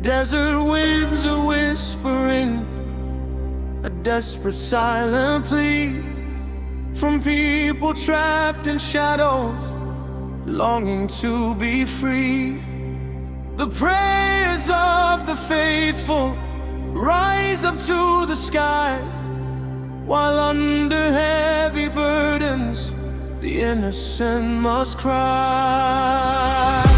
desert winds are whispering a desperate silent plea from people trapped in shadows, longing to be free. The prayers of the faithful rise up to the sky, while under heavy burdens the innocent must cry.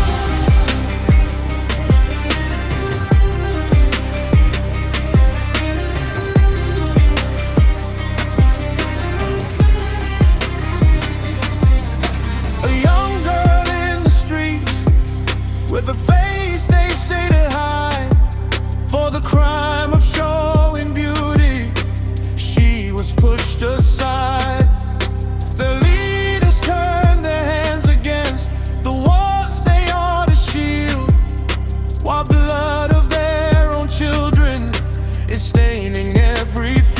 With a face they say to hide, for the crime of showing beauty, she was pushed aside. The leaders turned their hands against the ones they ought to shield, while blood of their own children is staining every field.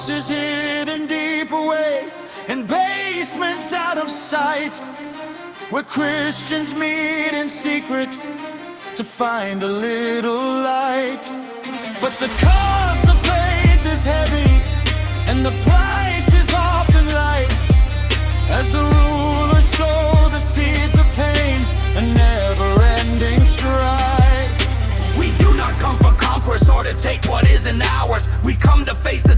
Is hidden deep away in basements out of sight, where Christians meet in secret to find a little light. But the cost of faith is heavy, and the price is often life, as the rulers sow the seeds of pain, a never-ending strife. We do not come for conquest or to take what isn't ours. We come to face the